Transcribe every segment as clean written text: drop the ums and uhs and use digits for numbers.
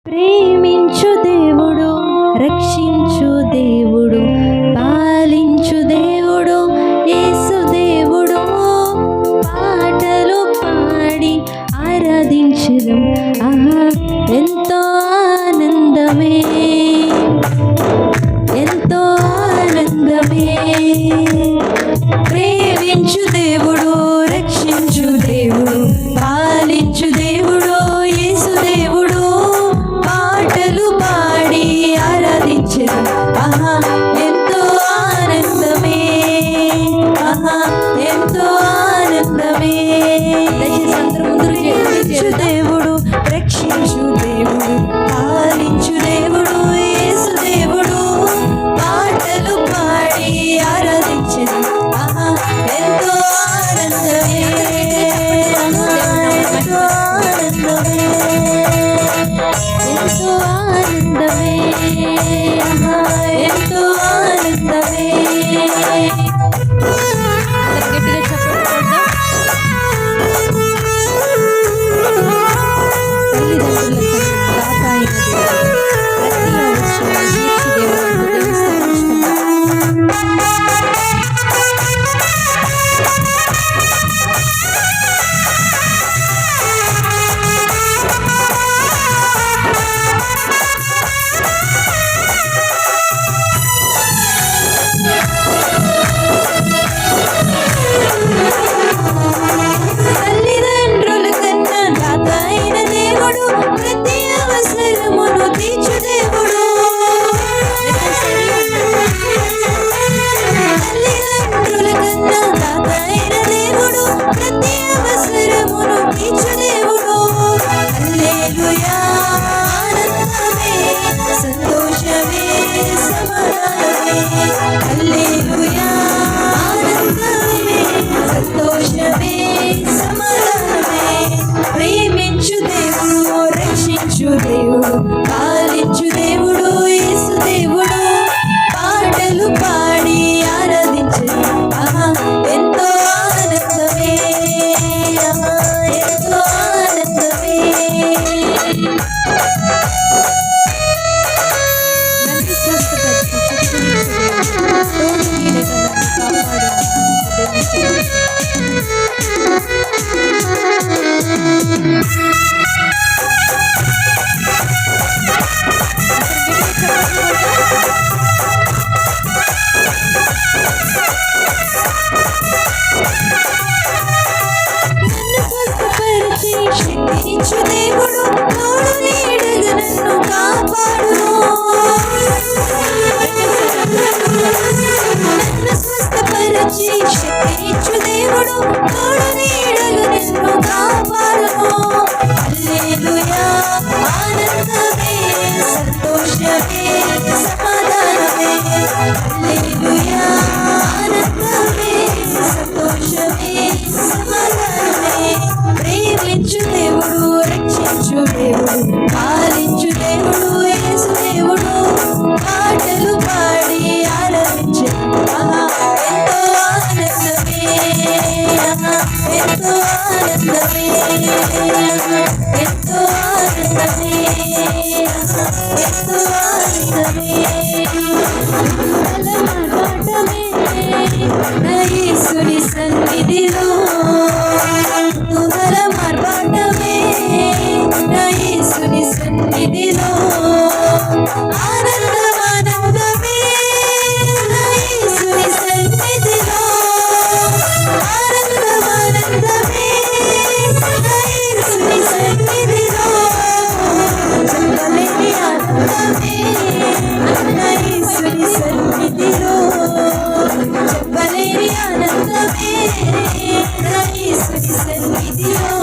ప్రేమించు దేవుడు, రక్షించు దేవుడు, పాలించు దేవుడు యేసు దేవుడు. పాటలు పాడి ఆరాధించుదాం, ఆహా ఎంతో ఆనందమే, ఎంతో ఆనందమే. ప్రేమించు దేవుడు, రక్షించు దేవుడు, పాలించు దేవుడు యేసు దేవుడు. పాటలు పాడి ఆరాధించుదాం, ఆహా ఎంతో ఆనందమే, ఆహా ఎంతో ఆనందమే. దయచేసి అందరూ ముందు రక్షించు దేవుడు, రక్షించు దేవుడు, పాలించు దేవుడు యేసు దేవుడు. పాటలు పాడి ఆరాధించుదాం, ఆహా ఎంతో ఆనందమే, ఆహా ఎంతో ఆనందమే, ఎంతో ఆనందమే, ఆహా ఎంతో ఆనందమే. గట్టిగా చెప్పండి. తల్లిదండ్రుల దాత అయిన దేవుడు, ప్రతి అవసరం తీర్చు దేవుడు ఉద్యోగిస్తున్నాడు. తల్లిదండ్రుల కన్నా దాత అయిన దేవుడు, ప్రతి అవసరమును తీర్చు దేవుడు. తల్లిదండ్రుల కన్నా దాత అయిన దేవుడు, ప్రతి అవసరమును తీర్చు దేవుడు. హల్లెలూయా ఆనందమే, సంతోషమే, సమాధానమే. హల్లెలూయా ఆనందమే, సంతోషమే, సమాధానమే. ప్రేమించు దేవుడు, రక్షించు దేవుడు, పాలించు దేవుడు యేసు దేవుడు. పాటలు పాడి ఆరాధించు, ఆహా ఎంతో ఆనందమే, ఆహా ఎంతో ఆనందమే. నన్ను స్వస్థపరిచి శక్తినిచ్చు దేవుడు, తోడు నీడగా నన్ను కాపాడు దేవుడు. నన్ను స్వస్థపరిచి శక్తినిచ్చు దేవుడు, తోడు నీడగా నన్ను కాపాడును. నన్ను స్వస్థపరిచి శక్తినిచ్చు దేవుడు, తోడు నీడగా నన్ను కాపాడును. హల్లెలూయా ఆనందమే, సంతోషమే, సమాధానమే. హల్లెలూయా ఆనందమే, సంతోషమే, సమాధానమే. ప్రేమించు దేవుడు, రక్షించు దేవుడు, పాలించు దేవుడు యేసు దేవుడు. పాటలు పాడి ఆరాధించు, ఆహా ఎంతో ఆనందమే, ఆహా ఎంతో ఆనందమే, ఆహా ఎంతో ఆనందమే, ఆహా ఎంతో ఆనందమే. అలమాటమే నా యేసుని సన్నిధిలో, తుదల మార్పాటమే నా యేసుని సన్నిధిలో. ఆనందం ఆనందమే నా యేసుని సన్నిధిలో. ఆనందం ఆనందమే నా యేసుని సన్నిధిలో. చెప్పలేని ఆనందమే నా యేసుని సన్నిధిలో. చెప్పలేని ఆనందమే నా యేసుని సన్నిధిలో.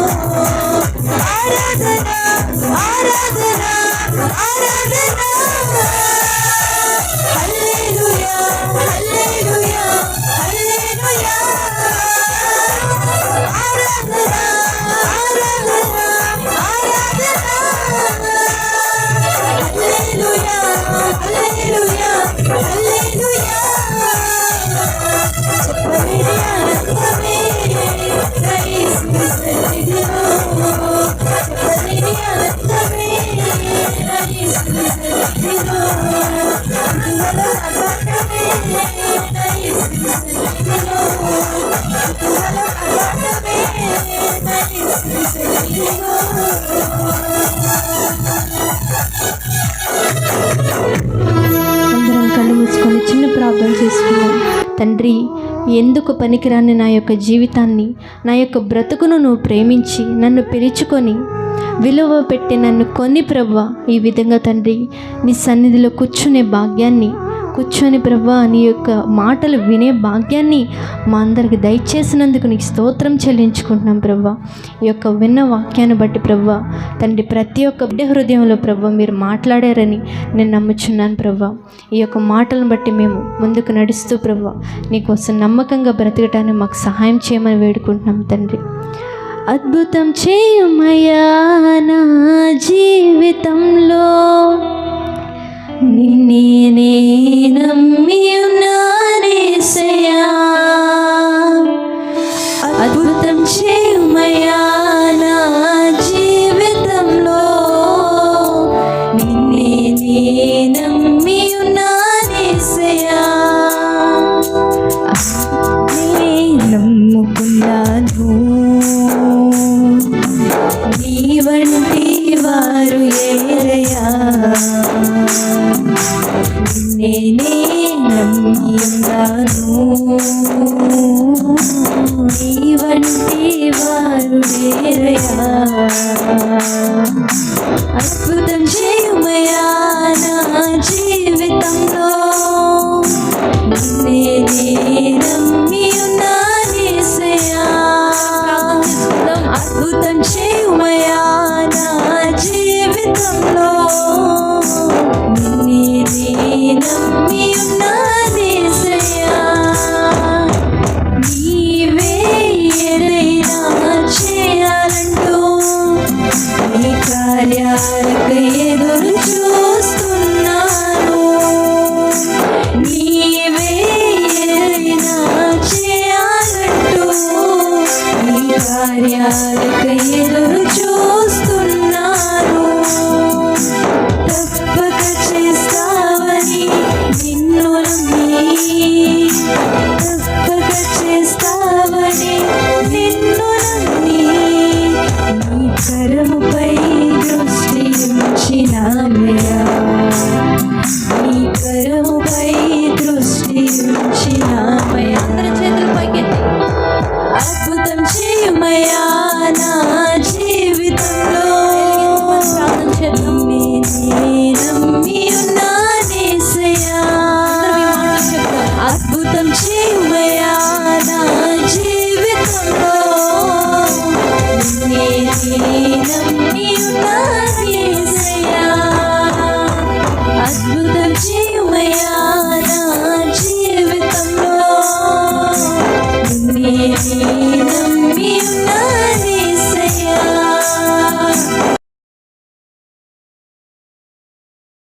తెలియజేస్తున్నాను తండ్రి. ఎందుకు పనికిరాని నా యొక్క జీవితాన్ని, నా యొక్క బ్రతుకును నువ్వు ప్రేమించి నన్ను పిలుచుకొని విలువ పెట్టి నన్ను కొని ప్రభువా, ఈ విధంగా తండ్రి నీ సన్నిధిలో కూర్చొని ప్రభువా నీ యొక్క మాటలు వినే భాగ్యాన్ని మా అందరికి దయచేసినందుకు నీకు స్తోత్రం చెల్లించుకుంటున్నాం ప్రభువా. ఈ యొక్క విన్న వాక్యాన్ని బట్టి ప్రభువా తండ్రి ప్రతి ఒక్క బిడ్డ హృదయంలో ప్రభువా మీరు మాట్లాడారని నేను నమ్ముచున్నాను ప్రభువా. ఈ యొక్క మాటలను బట్టి మేము ముందుకు నడుస్తూ ప్రభువా నీకోసం నమ్మకంగా బ్రతకటాన్ని మాకు సహాయం చేయమని వేడుకుంటున్నాం తండ్రి. అద్భుతం చేయుమయ్యా నా జీవితంలో, నిన్నే నమ్మి ఉన్నానేసయ్యా. అద్భుతం చేయుమయ్యా నా జీవితంలో, నిన్నే నమ్మి ఉన్నానేసయ్యా. నమ్ముకున్నాను నీ వంటి వారు ఏరయ్యా, నేనే నమ్మి ఉన్నాను నీ వంటి వారు ఏరయ్యా. అద్భుతం చేయుమయ్యా నా జీవితంలో, నేనే నమ్మి ఉన్నానేసయ్యా. అద్భుతం చేయుమయ్యా నా జీవితంలో, నేనే నమ్మి ఉన్నానేసయ్యా. నీవే ఏదైనా చేయాలంటూ నీ కార్యాలకు ఎదురు చూస్తున్నాను. నీవే ఏదైనా చేయాలంటూ నీ కార్యాలకు ఎదురు చూస్తున్నాను. తప్పక చేస్తావని నిన్ను నమ్మి, తప్పక చేస్తావని నిన్ను నమ్మి, నీ కరముపై దృష్టి ఉంచినామయ్యా, నీ కరముపై దృష్టి ఉంచినామయ్యా. అందరి చేతులు పైకెత్తి అద్భుతం చేయుమయ్యా నా జీవితంలో, నేనే నమ్మి ఉన్నానేసయ్యా. అద్భుతం చేయుమయ్యా నా జీవితంలో, నేనే నమ్మి ఉన్నానేసయ్యా. అద్భుతం చేయుమయ్యా నా జీవితంలో, నేనే నమ్మి ఉన్నానేసయ్యా.